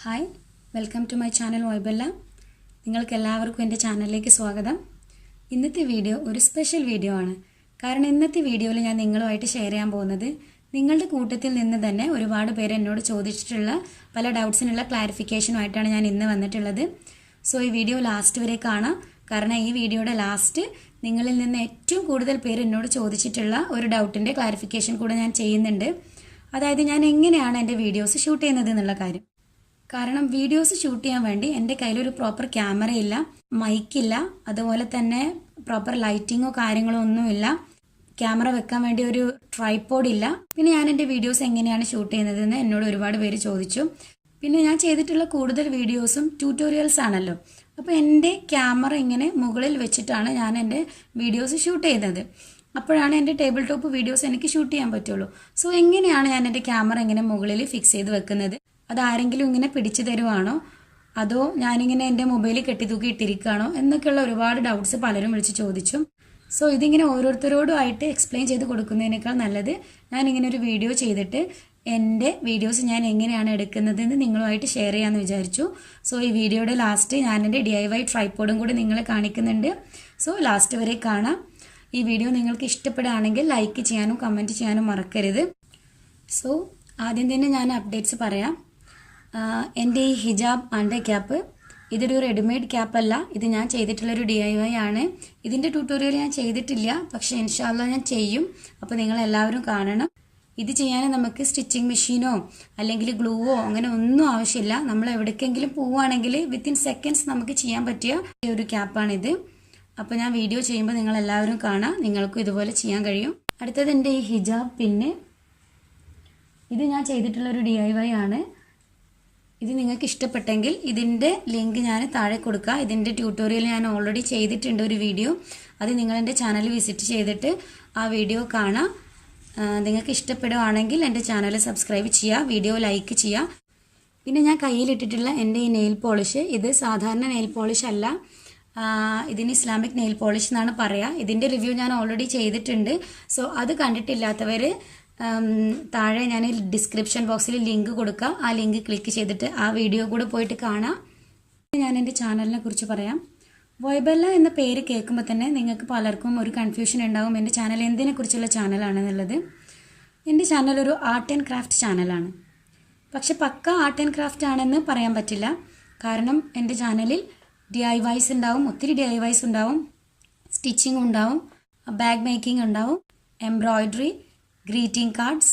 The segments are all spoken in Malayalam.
Hi welcome to my channel വൈബല്ല. നിങ്ങൾക്ക് എല്ലാവർക്കും എൻ്റെ ചാനലിലേക്ക് സ്വാഗതം. ഇന്നത്തെ വീഡിയോ ഒരു സ്പെഷ്യൽ വീഡിയോ ആണ്. കാരണം ഇന്നത്തെ വീഡിയോയിൽ ഞാൻ നിങ്ങളുമായിട്ട് ഷെയർ ചെയ്യാൻ പോകുന്നത് നിങ്ങളുടെ കൂട്ടത്തിൽ നിന്ന് തന്നെ ഒരുപാട് പേര് എന്നോട് ചോദിച്ചിട്ടുള്ള പല ഡൗട്ട്സിനുള്ള ക്ലാരിഫിക്കേഷനുമായിട്ടാണ് ഞാൻ ഇന്ന് വന്നിട്ടുള്ളത്. സോ ഈ വീഡിയോ ലാസ്റ്റ് വരെ കാണാം. കാരണം ഈ വീഡിയോയുടെ ലാസ്റ്റ് നിങ്ങളിൽ നിന്ന് ഏറ്റവും കൂടുതൽ പേര് എന്നോട് ചോദിച്ചിട്ടുള്ള ഒരു ഡൗട്ടിൻ്റെ ക്ലാരിഫിക്കേഷൻ കൂടെ ഞാൻ ചെയ്യുന്നുണ്ട്. അതായത് ഞാൻ എങ്ങനെയാണ് എൻ്റെ വീഡിയോസ് ഷൂട്ട് ചെയ്യുന്നത് എന്നുള്ള കാര്യം. കാരണം വീഡിയോസ് ഷൂട്ട് ചെയ്യാൻ വേണ്ടി എൻ്റെ കയ്യിലൊരു പ്രോപ്പർ ക്യാമറ ഇല്ല, മൈക്കില്ല, അതുപോലെ തന്നെ പ്രോപ്പർ ലൈറ്റിങ്ങോ കാര്യങ്ങളോ ഒന്നുമില്ല, ക്യാമറ വെക്കാൻ വേണ്ടി ഒരു ട്രൈപോഡ് ഇല്ല. പിന്നെ ഞാൻ എൻ്റെ വീഡിയോസ് എങ്ങനെയാണ് ഷൂട്ട് ചെയ്യുന്നതെന്ന് എന്നോട് ഒരുപാട് പേര് ചോദിച്ചു. പിന്നെ ഞാൻ ചെയ്തിട്ടുള്ള കൂടുതൽ വീഡിയോസും ട്യൂട്ടോറിയൽസ് ആണല്ലോ. അപ്പോൾ എൻ്റെ ക്യാമറ ഇങ്ങനെ മുകളിൽ വെച്ചിട്ടാണ് ഞാൻ എൻ്റെ വീഡിയോസ് ഷൂട്ട് ചെയ്യുന്നത്. അപ്പോഴാണ് എൻ്റെ ടേബിൾ ടോപ്പ് വീഡിയോസ് എനിക്ക് ഷൂട്ട് ചെയ്യാൻ പറ്റുള്ളൂ. സോ എങ്ങനെയാണ് ഞാൻ എൻ്റെ ക്യാമറ ഇങ്ങനെ മുകളിൽ ഫിക്സ് ചെയ്ത് വെക്കുന്നത്? അതാരെങ്കിലും ഇങ്ങനെ പിടിച്ചു തരുവാണോ, അതോ ഞാനിങ്ങനെ എൻ്റെ മൊബൈലിൽ കെട്ടിത്തൂക്കി ഇട്ടിരിക്കുകയാണോ എന്നൊക്കെയുള്ള ഒരുപാട് ഡൗട്ട്സ് പലരും വിളിച്ച് ചോദിച്ചു. സോ ഇതിങ്ങനെ ഓരോരുത്തരോടുമായിട്ട് എക്സ്പ്ലെയിൻ ചെയ്ത് കൊടുക്കുന്നതിനേക്കാൾ നല്ലത് ഞാനിങ്ങനെ ഒരു വീഡിയോ ചെയ്തിട്ട് എൻ്റെ വീഡിയോസ് ഞാൻ എങ്ങനെയാണ് എടുക്കുന്നതെന്ന് നിങ്ങളുമായിട്ട് ഷെയർ ചെയ്യാമെന്ന് വിചാരിച്ചു. സോ ഈ വീഡിയോയുടെ ലാസ്റ്റ് ഞാൻ എൻ്റെ DIY ട്രൈപോഡും കൂടി നിങ്ങളെ കാണിക്കുന്നുണ്ട്. സോ ലാസ്റ്റ് വരെ കാണാം. ഈ വീഡിയോ നിങ്ങൾക്ക് ഇഷ്ടപ്പെടുകയാണെങ്കിൽ ലൈക്ക് ചെയ്യാനും കമൻറ്റ് ചെയ്യാനും മറക്കരുത്. സോ ആദ്യം തന്നെ ഞാൻ അപ്ഡേറ്റ്സ് പറയാം. എൻ്റെ ഈ ഹിജാബ് അണ്ടർ ക്യാപ്പ് ഇതൊരു റെഡിമെയ്ഡ് ക്യാപ്പല്ല, ഇത് ഞാൻ ചെയ്തിട്ടുള്ളൊരു DIY ആണ്. ഇതിൻ്റെ ട്യൂട്ടോറിയൽ ഞാൻ ചെയ്തിട്ടില്ല, പക്ഷേ ഇൻഷാല്ലാ ഞാൻ ചെയ്യും. അപ്പോൾ നിങ്ങളെല്ലാവരും കാണണം. ഇത് ചെയ്യാൻ നമുക്ക് സ്റ്റിച്ചിങ് മെഷീനോ അല്ലെങ്കിൽ ഗ്ലൂവോ അങ്ങനെ ഒന്നും ആവശ്യമില്ല. നമ്മൾ എവിടേക്കെങ്കിലും പോവുകയാണെങ്കിൽ വിത്തിൻ സെക്കൻഡ്സ് നമുക്ക് ചെയ്യാൻ പറ്റിയ ഒരു ക്യാപ്പാണിത്. അപ്പോൾ ഞാൻ വീഡിയോ ചെയ്യുമ്പോൾ നിങ്ങളെല്ലാവരും കാണാം, നിങ്ങൾക്കും ഇതുപോലെ ചെയ്യാൻ കഴിയും. അടുത്തത് എൻ്റെ ഈ ഹിജാബ് പിന്ന്. ഇത് ഞാൻ ചെയ്തിട്ടുള്ളൊരു DIY ആണ്. ഇത് നിങ്ങൾക്ക് ഇഷ്ടപ്പെട്ടെങ്കിൽ ഇതിൻ്റെ ലിങ്ക് ഞാൻ താഴെ കൊടുക്കുക. ഇതിൻ്റെ ട്യൂട്ടോറിയൽ ഞാൻ ഓൾറെഡി ചെയ്തിട്ടുണ്ട് ഒരു വീഡിയോ. അത് നിങ്ങളെൻ്റെ ചാനൽ വിസിറ്റ് ചെയ്തിട്ട് ആ വീഡിയോ കാണാം. നിങ്ങൾക്ക് ഇഷ്ടപ്പെടുകയാണെങ്കിൽ എൻ്റെ ചാനൽ സബ്സ്ക്രൈബ് ചെയ്യുക, വീഡിയോ ലൈക്ക് ചെയ്യുക. പിന്നെ ഞാൻ കയ്യിലിട്ടിട്ടുള്ള എൻ്റെ ഈ നെയിൽ പോളിഷ്, ഇത് സാധാരണ നെയിൽ പോളിഷ് അല്ല, ഇതിന് ഇസ്ലാമിക് നെയിൽ പോളിഷ് എന്നാണ് പറയുക. ഇതിൻ്റെ റിവ്യൂ ഞാൻ ഓൾറെഡി ചെയ്തിട്ടുണ്ട്. സോ അത് കണ്ടിട്ടില്ലാത്തവർ താഴെ ഞാൻ ഡിസ്ക്രിപ്ഷൻ ബോക്സിൽ ലിങ്ക് കൊടുക്കാം. ആ ലിങ്ക് ക്ലിക്ക് ചെയ്തിട്ട് ആ വീഡിയോ കൂടെ പോയിട്ട് കാണാം. ഞാൻ എൻ്റെ ചാനലിനെ കുറിച്ച് പറയാം. വൈബല്ല എന്ന പേര് കേൾക്കുമ്പോൾ തന്നെ നിങ്ങൾക്ക് പലർക്കും ഒരു കൺഫ്യൂഷൻ ഉണ്ടാകും, എൻ്റെ ചാനൽ എന്തിനെ കുറിച്ചുള്ള ചാനലാണെന്നുള്ളത്. എൻ്റെ ചാനൽ ഒരു ആർട്ട് ആൻഡ് ക്രാഫ്റ്റ് ചാനലാണ്. പക്ഷെ പക്ക ആർട്ട് ആൻഡ് ക്രാഫ്റ്റ് ആണെന്ന് പറയാൻ പറ്റില്ല. കാരണം എൻ്റെ ചാനലിൽ DIYs ഉണ്ടാവും, ഒത്തിരി DIYs ഉണ്ടാവും, സ്റ്റിച്ചിങ് ഉണ്ടാവും, ബാഗ് മേക്കിംഗ് ഉണ്ടാവും, എംബ്രോയ്ഡറി, ഗ്രീറ്റിംഗ് കാർഡ്സ്,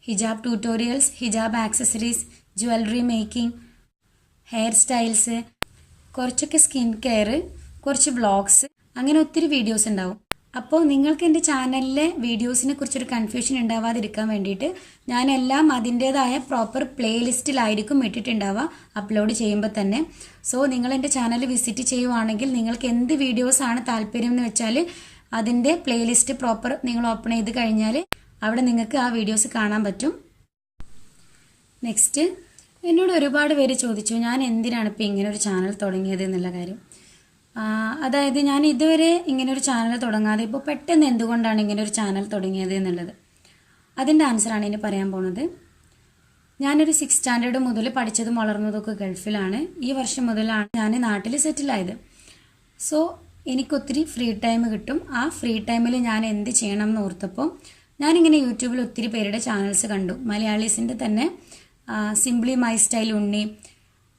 ഹിജാബ് ട്യൂട്ടോറിയൽസ്, ഹിജാബ് accessories, jewellery making, hairstyles, കുറച്ചൊക്കെ സ്കിൻ കെയർ, കുറച്ച് വ്ളോഗ്സ്, അങ്ങനെ ഒത്തിരി വീഡിയോസ് ഉണ്ടാവും. അപ്പോൾ നിങ്ങൾക്ക് എൻ്റെ ചാനലിലെ വീഡിയോസിനെ കുറിച്ചൊരു കൺഫ്യൂഷൻ ഉണ്ടാവാതിരിക്കാൻ വേണ്ടിയിട്ട് ഞാനെല്ലാം അതിൻ്റേതായ പ്രോപ്പർ പ്ലേലിസ്റ്റിലായിരിക്കും ഇട്ടിട്ടുണ്ടാവുക അപ്ലോഡ് ചെയ്യുമ്പോൾ തന്നെ. സോ നിങ്ങൾ എൻ്റെ ചാനൽ വിസിറ്റ് ചെയ്യുവാണെങ്കിൽ നിങ്ങൾക്ക് എന്ത് വീഡിയോസാണ് താല്പര്യം എന്ന് വെച്ചാൽ അതിൻ്റെ പ്ലേലിസ്റ്റ് പ്രോപ്പർ നിങ്ങൾ ഓപ്പൺ ചെയ്ത് കഴിഞ്ഞാൽ അവിടെ നിങ്ങൾക്ക് ആ വീഡിയോസ് കാണാൻ പറ്റും. നെക്സ്റ്റ്, എന്നോട് ഒരുപാട് പേര് ചോദിച്ചു ഞാൻ എന്തിനാണ് ഇപ്പോൾ ഇങ്ങനെ ഒരു ചാനൽ തുടങ്ങിയത് എന്നുള്ള കാര്യം. അതായത് ഞാൻ ഇതുവരെ ഇങ്ങനെ ഒരു ചാനൽ തുടങ്ങാതെ ഇപ്പോൾ പെട്ടെന്ന് എന്തുകൊണ്ടാണ് ഇങ്ങനെ ഒരു ചാനൽ തുടങ്ങിയത് എന്നുള്ളത്. അതിൻ്റെ ആൻസറാണ് ഇനി പറയാൻ പോകുന്നത്. ഞാനൊരു 6th സ്റ്റാൻഡേർഡ് മുതൽ പഠിച്ചതും വളർന്നതൊക്കെ ഗൾഫിലാണ്. ഈ വർഷം മുതലാണ് ഞാൻ നാട്ടിൽ സെറ്റിലായത്. സോ എനിക്കൊത്തിരി ഫ്രീ ടൈം കിട്ടും. ആ ഫ്രീ ടൈമിൽ ഞാൻ എന്ത് ചെയ്യണം എന്ന് ഓർത്തപ്പോൾ ഞാനിങ്ങനെ യൂട്യൂബിൽ ഒത്തിരി പേരുടെ ചാനൽസ് കണ്ടു. മലയാളീസിൻ്റെ തന്നെ SimplyMyStyle ഉണ്ണി,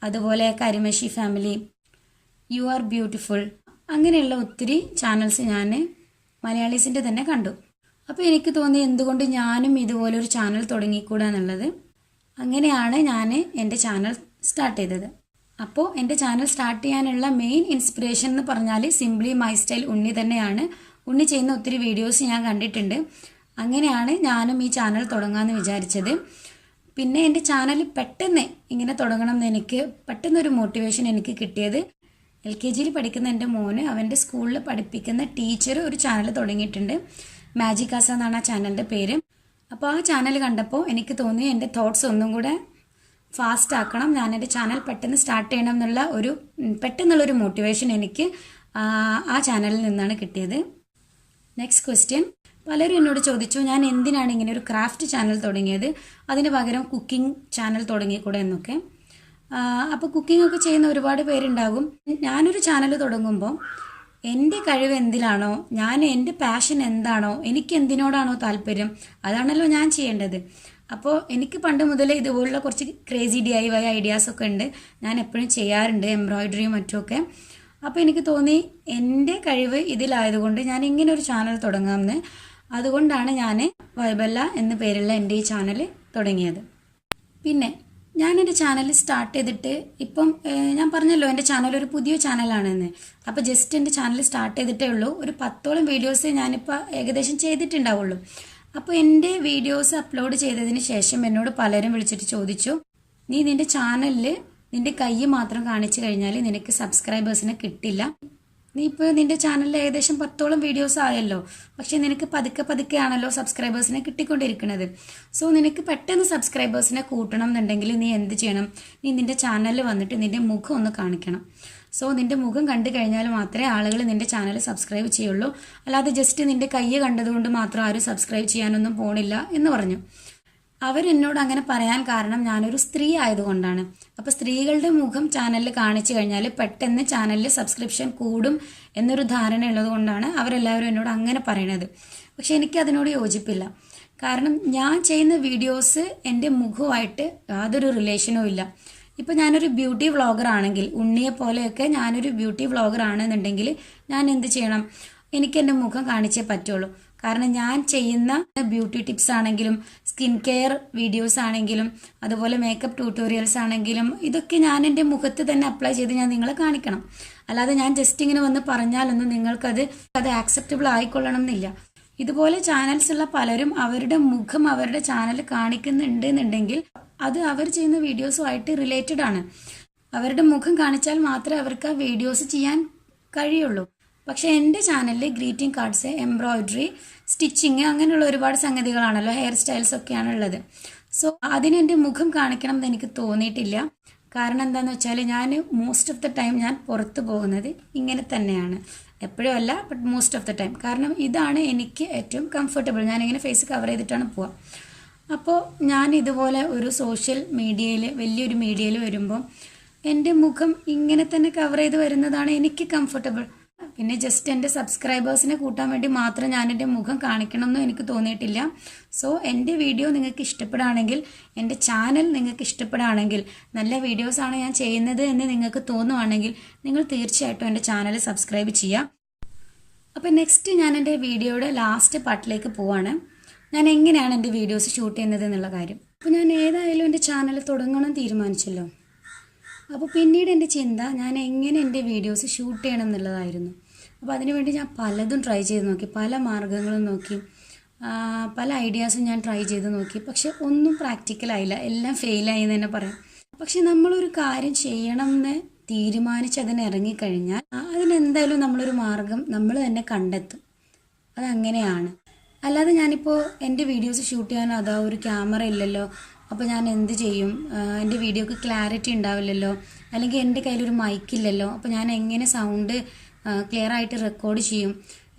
അതുപോലെ കരിമഷി ഫാമിലി, യു ആർ ബ്യൂട്ടിഫുൾ, അങ്ങനെയുള്ള ഒത്തിരി ചാനൽസ് ഞാൻ മലയാളീസിൻ്റെ തന്നെ കണ്ടു. അപ്പോൾ എനിക്ക് തോന്നി എന്തുകൊണ്ട് ഞാനും ഇതുപോലൊരു ചാനൽ തുടങ്ങിക്കൂടാ എന്നുള്ളത്. അങ്ങനെയാണ് ഞാൻ എൻ്റെ ചാനൽ സ്റ്റാർട്ട് ചെയ്തത്. അപ്പോൾ എൻ്റെ ചാനൽ സ്റ്റാർട്ട് ചെയ്യാനുള്ള മെയിൻ ഇൻസ്പിറേഷൻ എന്ന് പറഞ്ഞാൽ SimplyMyStyle ഉണ്ണി തന്നെയാണ്. ഉണ്ണി ചെയ്യുന്ന ഒത്തിരി വീഡിയോസ് ഞാൻ കണ്ടിട്ടുണ്ട്. അങ്ങനെയാണ് ഞാനും ഈ ചാനൽ തുടങ്ങാമെന്ന് വിചാരിച്ചത്. പിന്നെ എൻ്റെ ചാനൽ പെട്ടെന്ന് ഇങ്ങനെ തുടങ്ങണം എന്ന് എനിക്ക് പെട്ടെന്നൊരു മോട്ടിവേഷൻ എനിക്ക് കിട്ടിയത് LKGയിൽ പഠിക്കുന്ന എൻ്റെ മോന് അവൻ്റെ സ്കൂളിൽ പഠിപ്പിക്കുന്ന ടീച്ചർ ഒരു ചാനൽ തുടങ്ങിയിട്ടുണ്ട്. മാജിക് ആസ എന്നാണ് ആ ചാനലിൻ്റെ പേര്. അപ്പോൾ ആ ചാനൽ കണ്ടപ്പോൾ എനിക്ക് തോന്നി എൻ്റെ തോട്ട്സ് ഒന്നും കൂടെ ഫാസ്റ്റ് ആക്കണം, ഞാൻ എൻ്റെ ചാനൽ പെട്ടെന്ന് സ്റ്റാർട്ട് ചെയ്യണം എന്നുള്ള പെട്ടെന്നുള്ളൊരു മോട്ടിവേഷൻ എനിക്ക് ആ ചാനലിൽ നിന്നാണ് കിട്ടിയത്. നെക്സ്റ്റ് ക്വസ്റ്റ്യൻ, പലരും എന്നോട് ചോദിച്ചു ഞാൻ എന്തിനാണ് ഇങ്ങനെ ഒരു ക്രാഫ്റ്റ് ചാനൽ തുടങ്ങിയത്, അതിന് പകരം കുക്കിംഗ് ചാനൽ തുടങ്ങിക്കൂടെ എന്നൊക്കെ. അപ്പോൾ കുക്കിംഗ് ഒക്കെ ചെയ്യുന്ന ഒരുപാട് പേരുണ്ടാകും. ഞാനൊരു ചാനൽ തുടങ്ങുമ്പോൾ എൻ്റെ കഴിവ് എന്തിലാണോ, എൻ്റെ പാഷൻ എന്താണോ, എനിക്ക് എന്തിനോടാണോ താല്പര്യം, അതാണല്ലോ ഞാൻ ചെയ്യേണ്ടത്. അപ്പോൾ എനിക്ക് പണ്ട് മുതലേ ഇതുപോലുള്ള കുറച്ച് ക്രേസി DIY ഐഡിയാസൊക്കെ ഉണ്ട്. ഞാൻ എപ്പോഴും ചെയ്യാറുണ്ട്, എംബ്രോയിഡറിയും മറ്റുമൊക്കെ. അപ്പോൾ എനിക്ക് തോന്നി എൻ്റെ കഴിവ് ഇതിലായതുകൊണ്ട് ഞാൻ ഇങ്ങനെ ഒരു ചാനൽ തുടങ്ങാമെന്ന്. അതുകൊണ്ടാണ് ഞാൻ വൈബല്ല എന്ന പേരുള്ള എൻ്റെ ഈ ചാനൽ തുടങ്ങിയത്. പിന്നെ ഞാൻ എൻ്റെ ചാനൽ സ്റ്റാർട്ട് ചെയ്തിട്ട് ഇപ്പം ഞാൻ പറഞ്ഞല്ലോ എൻ്റെ ചാനൽ ഒരു പുതിയ ചാനലാണെന്ന്. അപ്പോൾ ജസ്റ്റ് എൻ്റെ ചാനൽ സ്റ്റാർട്ട് ചെയ്തിട്ടേ ഉള്ളൂ. ഒരു 10ഓളം വീഡിയോസ് ഞാനിപ്പോൾ ഏകദേശം ചെയ്തിട്ടുണ്ടാവുള്ളൂ. അപ്പോൾ എൻ്റെ വീഡിയോസ് അപ്ലോഡ് ചെയ്തതിന് ശേഷം എന്നോട് പലരും വിളിച്ചിട്ട് ചോദിച്ചു, നീ നിൻ്റെ ചാനലിൽ നിൻ്റെ കൈ മാത്രം കാണിച്ചു കഴിഞ്ഞാൽ നിനക്ക് സബ്സ്ക്രൈബേഴ്സിനെ കിട്ടില്ല. നീ ഇപ്പോൾ നിൻ്റെ ചാനലിൽ ഏകദേശം 10ഓളം വീഡിയോസ് ആയല്ലോ, പക്ഷെ നിനക്ക് പതുക്കെയാണല്ലോ സബ്സ്ക്രൈബേഴ്സിനെ കിട്ടിക്കൊണ്ടിരിക്കുന്നത്. സോ നിനക്ക് പെട്ടെന്ന് സബ്സ്ക്രൈബേഴ്സിനെ കൂട്ടണം എന്നുണ്ടെങ്കിൽ നീ എന്ത് ചെയ്യണം? നീ നിൻ്റെ ചാനലിൽ വന്നിട്ട് നിൻ്റെ മുഖം ഒന്ന് കാണിക്കണം. സോ നിൻ്റെ മുഖം കണ്ടു കഴിഞ്ഞാൽ മാത്രമേ ആളുകൾ നിൻ്റെ ചാനൽ സബ്സ്ക്രൈബ് ചെയ്യുള്ളൂ. അല്ലാതെ ജസ്റ്റ് നിൻ്റെ കൈ കണ്ടതുകൊണ്ട് മാത്രം ആരും സബ്സ്ക്രൈബ് ചെയ്യാനൊന്നും പോണില്ല എന്ന് പറഞ്ഞു. അവരെന്നോട് അങ്ങനെ പറയാൻ കാരണം ഞാനൊരു സ്ത്രീ ആയതുകൊണ്ടാണ്. അപ്പോൾ സ്ത്രീകളുടെ മുഖം ചാനലിൽ കാണിച്ചു കഴിഞ്ഞാൽ പെട്ടെന്ന് ചാനലിൽ സബ്സ്ക്രിപ്ഷൻ കൂടും എന്നൊരു ധാരണ ഉള്ളത് കൊണ്ടാണ് അവരെല്ലാവരും എന്നോട് അങ്ങനെ പറയണത്. പക്ഷെ എനിക്ക് അതിനോട് യോജിപ്പില്ല. കാരണം ഞാൻ ചെയ്യുന്ന വീഡിയോസ് എൻ്റെ മുഖമായിട്ട് യാതൊരു റിലേഷനും ഇല്ല. ഇപ്പോൾ ഞാനൊരു ബ്യൂട്ടി വ്ളോഗർ ആണെങ്കിൽ, ഉണ്ണിയെ പോലെയൊക്കെ ഞാനൊരു ബ്യൂട്ടി വ്ളോഗർ ആണെന്നുണ്ടെങ്കിൽ ഞാൻ എന്ത് ചെയ്യണം? എനിക്ക് എൻ്റെ മുഖം കാണിച്ചേ പറ്റുള്ളൂ. കാരണം ഞാൻ ചെയ്യുന്ന ബ്യൂട്ടി ടിപ്സ് ആണെങ്കിലും സ്കിൻ കെയർ വീഡിയോസ് ആണെങ്കിലും അതുപോലെ മേക്കപ്പ് ട്യൂട്ടോറിയൽസ് ആണെങ്കിലും ഇതൊക്കെ ഞാൻ എൻ്റെ മുഖത്ത് തന്നെ അപ്ലൈ ചെയ്ത് ഞാൻ നിങ്ങളെ കാണിക്കണം. അല്ലാതെ ഞാൻ ജസ്റ്റ് ഇങ്ങനെ വന്ന് പറഞ്ഞാലൊന്നും നിങ്ങൾക്കത് ആക്സെപ്റ്റബിൾ ആയിക്കൊള്ളണം എന്നില്ല. ഇതുപോലെ ചാനൽസ് ഉള്ള പലരും അവരുടെ മുഖം അവരുടെ ചാനൽ കാണിക്കുന്നുണ്ട് എന്നുണ്ടെങ്കിൽ അത് അവർ ചെയ്യുന്ന വീഡിയോസുമായിട്ട് റിലേറ്റഡ് ആണ്. അവരുടെ മുഖം കാണിച്ചാൽ മാത്രമേ അവർക്ക് ആ വീഡിയോസ് ചെയ്യാൻ കഴിയുള്ളൂ. പക്ഷേ എൻ്റെ ചാനലിൽ ഗ്രീറ്റിംഗ് കാർഡ്സ്, എംബ്രോയിഡറി, സ്റ്റിച്ചിങ് അങ്ങനെയുള്ള ഒരുപാട് സംഗതികളാണല്ലോ, ഹെയർ സ്റ്റൈൽസ് ഒക്കെയാണ് ഉള്ളത്. സോ അതിനെൻ്റെ മുഖം കാണിക്കണം എന്ന് എനിക്ക് തോന്നിയിട്ടില്ല. കാരണം എന്താണെന്ന് വെച്ചാൽ ഞാൻ മോസ്റ്റ് ഓഫ് ദ ടൈം ഞാൻ പുറത്ത് പോകുന്നത് ഇങ്ങനെ തന്നെയാണ്. എപ്പോഴും അല്ല, but most of the time. കാരണം ഇതാണ് എനിക്ക് ഏറ്റവും കംഫർട്ടബിൾ. ഞാനിങ്ങനെ ഫേസ് കവർ ചെയ്തിട്ടാണ് പോവുക. അപ്പോൾ ഞാൻ ഇതുപോലെ ഒരു സോഷ്യൽ മീഡിയയിൽ, വലിയൊരു മീഡിയയിൽ വരുമ്പോൾ എൻ്റെ മുഖം ഇങ്ങനെ തന്നെ കവർ ചെയ്ത് വരുന്നതാണ് എനിക്ക് കംഫർട്ടബിൾ. പിന്നെ ജസ്റ്റ് എൻ്റെ സബ്സ്ക്രൈബേഴ്സിനെ കൂട്ടാൻ വേണ്ടി മാത്രം ഞാൻ എൻ്റെ മുഖം കാണിക്കണമെന്നും എനിക്ക് തോന്നിയിട്ടില്ല. സോ എൻ്റെ വീഡിയോ നിങ്ങൾക്ക് ഇഷ്ടപ്പെടുകയാണെങ്കിൽ, എൻ്റെ ചാനൽ നിങ്ങൾക്ക് ഇഷ്ടപ്പെടുകയാണെങ്കിൽ, നല്ല വീഡിയോസാണ് ഞാൻ ചെയ്യുന്നത് എന്ന് നിങ്ങൾക്ക് തോന്നുവാണെങ്കിൽ നിങ്ങൾ തീർച്ചയായിട്ടും എൻ്റെ ചാനൽ സബ്സ്ക്രൈബ് ചെയ്യുക. അപ്പോൾ നെക്സ്റ്റ് ഞാൻ എൻ്റെ വീഡിയോയുടെ ലാസ്റ്റ് പാർട്ടിലേക്ക് പോവാണ്. ഞാൻ എങ്ങനെയാണ് എൻ്റെ വീഡിയോസ് ഷൂട്ട് ചെയ്യുന്നത് എന്നുള്ള കാര്യം. അപ്പോൾ ഞാൻ ഏതായാലും എൻ്റെ ചാനൽ തുടങ്ങണം തീരുമാനിച്ചല്ലോ. അപ്പോൾ പിന്നീട് എൻ്റെ ചിന്ത ഞാൻ എങ്ങനെ എൻ്റെ വീഡിയോസ് ഷൂട്ട് ചെയ്യണം എന്നുള്ളതായിരുന്നു. അപ്പോൾ അതിനുവേണ്ടി ഞാൻ പലതും ട്രൈ ചെയ്ത് നോക്കി, പല മാർഗ്ഗങ്ങളും നോക്കി, പല ഐഡിയാസും ഞാൻ ട്രൈ ചെയ്ത് നോക്കി. പക്ഷെ ഒന്നും പ്രാക്ടിക്കലായില്ല, എല്ലാം ഫെയിലായി എന്ന് തന്നെ പറയാം. പക്ഷെ നമ്മളൊരു കാര്യം ചെയ്യണം എന്ന് തീരുമാനിച്ച് അതിന് ഇറങ്ങിക്കഴിഞ്ഞാൽ അതിനെന്തായാലും നമ്മളൊരു മാർഗം നമ്മൾ തന്നെ കണ്ടെത്തും. അതങ്ങനെയാണ്. അല്ലാതെ ഞാനിപ്പോൾ എൻ്റെ വീഡിയോസ് ഷൂട്ട് ചെയ്യാൻ അതാ ഒരു ക്യാമറ ഇല്ലല്ലോ, അപ്പോൾ ഞാൻ എന്ത് ചെയ്യും? എൻ്റെ വീഡിയോക്ക് ക്ലാരിറ്റി ഉണ്ടാവില്ലല്ലോ, അല്ലെങ്കിൽ എൻ്റെ കയ്യിലൊരു മൈക്കില്ലല്ലോ, അപ്പോൾ ഞാൻ എങ്ങനെ സൗണ്ട് ക്ലിയർ ആയിട്ട് റെക്കോർഡ് ചെയ്യും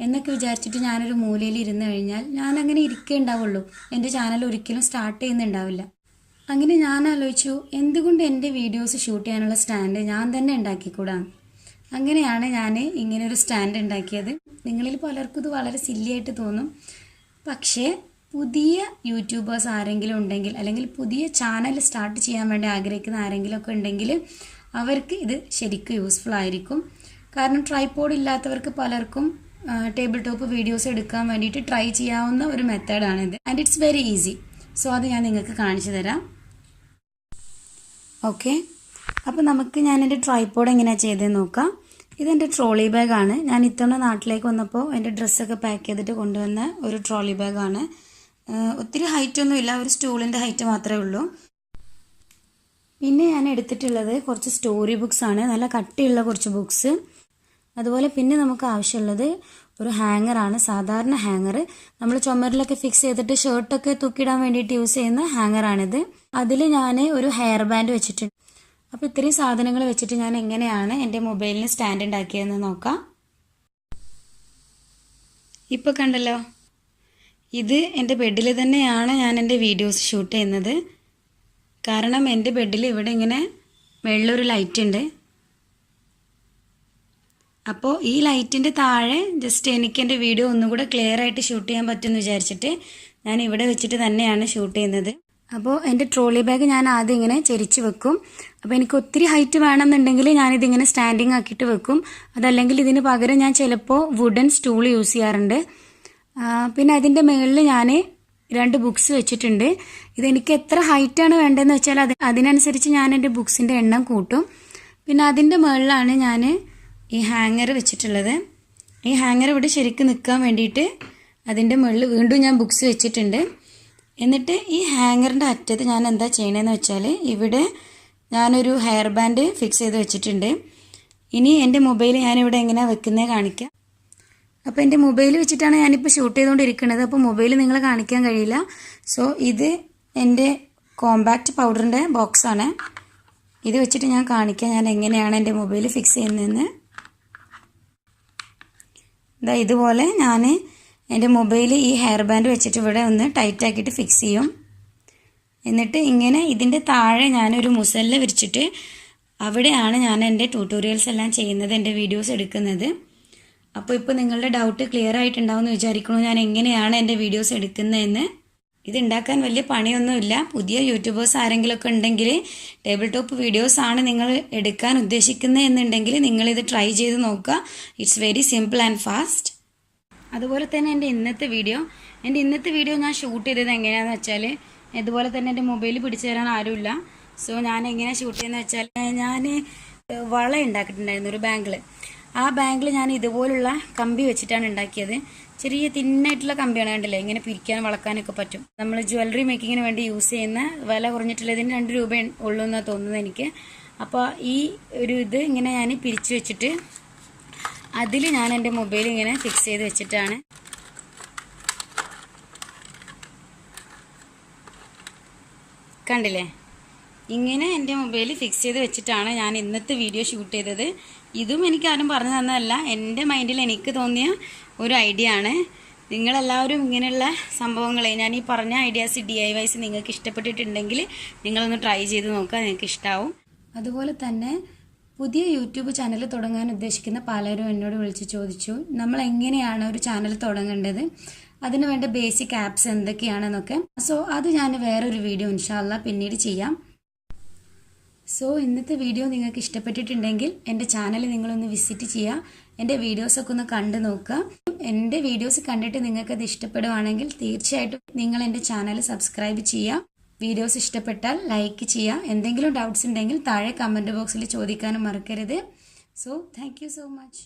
എന്നൊക്കെ വിചാരിച്ചിട്ട് ഞാനൊരു മൂലയിൽ ഇരുന്ന് കഴിഞ്ഞാൽ ഞാൻ അങ്ങനെ ഇരിക്കേ ഉണ്ടാവുള്ളൂ. എൻ്റെ ചാനൽ ഒരിക്കലും സ്റ്റാർട്ട് ചെയ്യുന്നുണ്ടാവില്ല. അങ്ങനെ ഞാൻ ആലോചിച്ചു, എന്തുകൊണ്ട് എൻ്റെ വീഡിയോസ് ഷൂട്ട് ചെയ്യാനുള്ള സ്റ്റാൻഡ് ഞാൻ തന്നെ ഉണ്ടാക്കിക്കൂടാണ്. അങ്ങനെയാണ് ഞാൻ ഇങ്ങനൊരു സ്റ്റാൻഡ് ഉണ്ടാക്കിയത്. നിങ്ങളിൽ പലർക്കും ഇത് വളരെ സില്ലിയായിട്ട് തോന്നും. പക്ഷേ പുതിയ യൂട്യൂബേഴ്സ് ആരെങ്കിലും ഉണ്ടെങ്കിൽ, അല്ലെങ്കിൽ പുതിയ ചാനൽ സ്റ്റാർട്ട് ചെയ്യാൻ വേണ്ടി ആഗ്രഹിക്കുന്ന ആരെങ്കിലും ഒക്കെ ഉണ്ടെങ്കിൽ അവർക്ക് ഇത് ശരിക്കും യൂസ്ഫുൾ ആയിരിക്കും. കാരണം ട്രൈപോഡ് ഇല്ലാത്തവർക്ക് പലർക്കും ടേബിൾ ടോപ്പ് വീഡിയോസ് എടുക്കാൻ വേണ്ടിയിട്ട് ട്രൈ ചെയ്യാവുന്ന ഒരു മെത്തേഡാണിത്. And it's very easy. So അത് ഞാൻ നിങ്ങൾക്ക് കാണിച്ചു തരാം. ഓക്കെ, അപ്പോൾ ഞാൻ എൻ്റെ ട്രൈപോഡ് എങ്ങനെയാണ് ചെയ്തതെന്ന് നോക്കാം. ഇതെൻ്റെ ട്രോളി ബാഗാണ്. ഞാൻ ഇത്തവണ നാട്ടിലേക്ക് വന്നപ്പോൾ എൻ്റെ ഡ്രസ്സൊക്കെ പാക്ക് ചെയ്തിട്ട് കൊണ്ടുവന്ന ഒരു ട്രോളി ബാഗാണ്. ഒത്തിരി ഹൈറ്റൊന്നും ഇല്ല, ഒരു സ്റ്റൂളിൻ്റെ ഹൈറ്റ് മാത്രമേ ഉള്ളൂ. പിന്നെ ഞാൻ എടുത്തിട്ടുള്ളത് കുറച്ച് സ്റ്റോറി ബുക്സ് ആണ്, നല്ല കട്ടിയുള്ള കുറച്ച് ബുക്സ്. അതുപോലെ പിന്നെ നമുക്ക് ആവശ്യമുള്ളത് ഒരു ഹാങ്ങറാണ്, സാധാരണ ഹാങ്ങർ. നമ്മൾ ചുമരിലൊക്കെ ഫിക്സ് ചെയ്തിട്ട് ഷർട്ടൊക്കെ തൂക്കിയിടാൻ വേണ്ടിയിട്ട് യൂസ് ചെയ്യുന്ന ഹാങ്ങറാണിത്. അതിൽ ഞാൻ ഒരു ഹെയർ ബാൻഡ് വെച്ചിട്ടുണ്ട്. അപ്പോൾ ഇത്രയും സാധനങ്ങൾ വെച്ചിട്ട് ഞാൻ എങ്ങനെയാണ് എൻ്റെ മൊബൈലിന് സ്റ്റാൻഡ് ഉണ്ടാക്കിയതെന്ന് നോക്കാം. ഇപ്പോൾ കണ്ടല്ലോ, ഇത് എൻ്റെ ബെഡിൽ തന്നെയാണ് ഞാൻ എൻ്റെ വീഡിയോസ് ഷൂട്ട് ചെയ്യുന്നത്. കാരണം എൻ്റെ ബെഡിൽ ഇവിടെ ഇങ്ങനെ വെള്ളൊരു ലൈറ്റ് ഉണ്ട്. അപ്പോൾ ഈ ലൈറ്റിൻ്റെ താഴെ ജസ്റ്റ് എനിക്ക് എൻ്റെ വീഡിയോ ഒന്നുകൂടെ ക്ലിയർ ആയിട്ട് ഷൂട്ട് ചെയ്യാൻ പറ്റുമെന്ന് വിചാരിച്ചിട്ട് ഞാൻ ഇവിടെ വെച്ചിട്ട് തന്നെയാണ് ഷൂട്ട് ചെയ്യുന്നത്. അപ്പോൾ എൻ്റെ ട്രോളി ബാഗ് ഞാൻ ആദ്യം ഇങ്ങനെ ചെരിച്ച് വെക്കും. അപ്പോൾ എനിക്ക് ഒത്തിരി ഹൈറ്റ് വേണമെന്നുണ്ടെങ്കിൽ ഞാനിതിങ്ങനെ സ്റ്റാൻഡിങ് ആക്കിയിട്ട് വെക്കും. അതല്ലെങ്കിൽ ഇതിന് പകരം ഞാൻ ചിലപ്പോൾ വുഡൻ സ്റ്റൂൾ യൂസ് ചെയ്യാറുണ്ട്. പിന്നെ അതിൻ്റെ മുകളിൽ ഞാൻ 2 ബുക്സ് വെച്ചിട്ടുണ്ട്. ഇതെനിക്ക് എത്ര ഹൈറ്റാണ് വേണ്ടതെന്ന് വെച്ചാൽ അതിനനുസരിച്ച് ഞാൻ എൻ്റെ ബുക്സിൻ്റെ എണ്ണം കൂട്ടും. പിന്നെ അതിൻ്റെ മുകളിലാണ് ഞാൻ ഈ ഹാങ്ങർ വെച്ചിട്ടുള്ളത്. ഈ ഹാങ്ങർ ഇവിടെ ശരിക്കും നിൽക്കാൻ വേണ്ടിയിട്ട് അതിൻ്റെ മുകളിൽ വീണ്ടും ഞാൻ ബുക്സ് വെച്ചിട്ടുണ്ട്. എന്നിട്ട് ഈ ഹാങ്ങറിൻ്റെ അറ്റത്ത് ഞാൻ എന്താ ചെയ്യണമെന്ന് വെച്ചാൽ ഇവിടെ ഞാനൊരു ഹെയർ ബാൻഡ് ഫിക്സ് ചെയ്ത് വെച്ചിട്ടുണ്ട്. ഇനി എൻ്റെ മൊബൈൽ ഞാനിവിടെ എങ്ങനെയാണ് വെക്കുന്നത് കാണിക്കാം. അപ്പോൾ എൻ്റെ മൊബൈൽ വെച്ചിട്ടാണ് ഞാനിപ്പോൾ ഷൂട്ട് ചെയ്തുകൊണ്ടിരിക്കുന്നത്. അപ്പോൾ മൊബൈൽ നിങ്ങളെ കാണിക്കാൻ കഴിയില്ല. സോ ഇത് എൻ്റെ കോമ്പാക്റ്റ് പൗഡറിൻ്റെ ബോക്സാണ്. ഇത് വെച്ചിട്ട് ഞാൻ കാണിക്കാം ഞാൻ എങ്ങനെയാണ് എൻ്റെ മൊബൈൽ ഫിക്സ് ചെയ്യുന്നതെന്ന്. ഇതുപോലെ ഞാൻ എൻ്റെ മൊബൈൽ ഈ ഹെയർ ബാൻഡ് വെച്ചിട്ട് ഇവിടെ ഒന്ന് ടൈറ്റ് ആക്കിയിട്ട് ഫിക്സ് ചെയ്യും. എന്നിട്ട് ഇങ്ങനെ ഇതിൻ്റെ താഴെ ഞാനൊരു മുസല്ല വിരിച്ചിട്ട് അവിടെയാണ് ഞാൻ എൻ്റെ ട്യൂട്ടോറിയൽസ് എല്ലാം ചെയ്യുന്നത്, എൻ്റെ വീഡിയോസ് എടുക്കുന്നത്. അപ്പോൾ ഇപ്പോൾ നിങ്ങളുടെ ഡൗട്ട് ക്ലിയർ ആയിട്ടുണ്ടാവും എന്ന് വിചാരിക്കുന്നു ഞാൻ എങ്ങനെയാണ് എൻ്റെ വീഡിയോസ് എടുക്കുന്നതെന്ന്. ഇത് ഉണ്ടാക്കാൻ വലിയ പണിയൊന്നുമില്ല. പുതിയ യൂട്യൂബേഴ്സ് ആരെങ്കിലുമൊക്കെ ഉണ്ടെങ്കിൽ ടേബിൾ ടോപ്പ് വീഡിയോസ് ആണ് നിങ്ങൾ എടുക്കാൻ ഉദ്ദേശിക്കുന്നത് എന്നുണ്ടെങ്കിൽ നിങ്ങളിത് ട്രൈ ചെയ്ത് നോക്കുക. It's very simple and fast. അതുപോലെ തന്നെ എൻ്റെ ഇന്നത്തെ വീഡിയോ ഞാൻ ഷൂട്ട് ചെയ്തത് എങ്ങനെയാണെന്ന് വെച്ചാൽ ഇതുപോലെ തന്നെ എൻ്റെ മൊബൈൽ പിടിച്ചു തരാൻ ആരുമില്ല. സോ ഞാൻ എങ്ങനെ ഷൂട്ട് ചെയ്യുന്നത് വെച്ചാൽ ഞാൻ വള ഉണ്ടാക്കിയിട്ടുണ്ടായിരുന്നു, ഒരു ബാങ്കിൾ. ആ ബാങ്കിൾ ഞാൻ ഇതുപോലുള്ള കമ്പി വെച്ചിട്ടാണ് ഉണ്ടാക്കിയത്. ചെറിയ തിന്നായിട്ടുള്ള കമ്പിയാണ്, കണ്ടില്ലേ, ഇങ്ങനെ പിരിക്കാനും വളക്കാനൊക്കെ പറ്റും. നമ്മൾ ജ്വല്ലറി മേക്കിങ്ങിന് വേണ്ടി യൂസ് ചെയ്യുന്ന വില കുറഞ്ഞിട്ടുള്ളതിന് 2 രൂപ ഉള്ളൂ എന്നാണ് തോന്നുന്നത് എനിക്ക്. അപ്പോൾ ഈ ഒരു ഇത് ഇങ്ങനെ ഞാൻ പിരിച്ചു വെച്ചിട്ട് അതിൽ ഞാൻ എൻ്റെ മൊബൈൽ ഇങ്ങനെ ഫിക്സ് ചെയ്ത് വെച്ചിട്ടാണ്. കണ്ടില്ലേ, ഇങ്ങനെ എൻ്റെ മൊബൈൽ ഫിക്സ് ചെയ്ത് വെച്ചിട്ടാണ് ഞാൻ ഇന്നത്തെ വീഡിയോ ഷൂട്ട് ചെയ്തത്. ഇതും എനിക്ക് ആരും പറഞ്ഞു തന്നതല്ല, എൻ്റെ മൈൻഡിൽ എനിക്ക് തോന്നിയ ഒരു ഐഡിയ ആണ്. നിങ്ങളെല്ലാവരും ഇങ്ങനെയുള്ള സംഭവങ്ങളെ ഞാൻ ഈ പറഞ്ഞ ഐഡിയാസ് DIYs നിങ്ങൾക്ക് ഇഷ്ടപ്പെട്ടിട്ടുണ്ടെങ്കിൽ നിങ്ങളൊന്ന് ട്രൈ ചെയ്ത് നോക്കുക, നിങ്ങൾക്ക് ഇഷ്ടമാവും. അതുപോലെ തന്നെ പുതിയ യൂട്യൂബ് ചാനൽ തുടങ്ങാൻ ഉദ്ദേശിക്കുന്ന പലരും എന്നോട് വിളിച്ച് ചോദിച്ചു നമ്മൾ എങ്ങനെയാണ് ഒരു ചാനൽ തുടങ്ങേണ്ടത്, അതിന് വേണ്ട ബേസിക് ആപ്സ് എന്തൊക്കെയാണെന്നൊക്കെ. സോ അത് ഞാൻ വേറൊരു വീഡിയോ ഇൻഷാ അല്ലാഹ് പിന്നീട് ചെയ്യാം. സോ ഇന്നത്തെ വീഡിയോ നിങ്ങൾക്ക് ഇഷ്ടപ്പെട്ടിട്ടുണ്ടെങ്കിൽ എൻ്റെ ചാനൽ നിങ്ങളൊന്ന് വിസിറ്റ് ചെയ്യുക, എൻ്റെ വീഡിയോസൊക്കെ ഒന്ന് കണ്ടു നോക്കുക. എൻ്റെ വീഡിയോസ് കണ്ടിട്ട് നിങ്ങൾക്കത് ഇഷ്ടപ്പെടുവാണെങ്കിൽ തീർച്ചയായിട്ടും നിങ്ങൾ എൻ്റെ ചാനൽ സബ്സ്ക്രൈബ് ചെയ്യുക. വീഡിയോസ് ഇഷ്ടപ്പെട്ടാൽ ലൈക്ക് ചെയ്യുക. എന്തെങ്കിലും ഡൗട്ട്സ് ഉണ്ടെങ്കിൽ താഴെ കമൻറ്റ് ബോക്സിൽ ചോദിക്കാനും മറക്കരുത്. So thank you so much.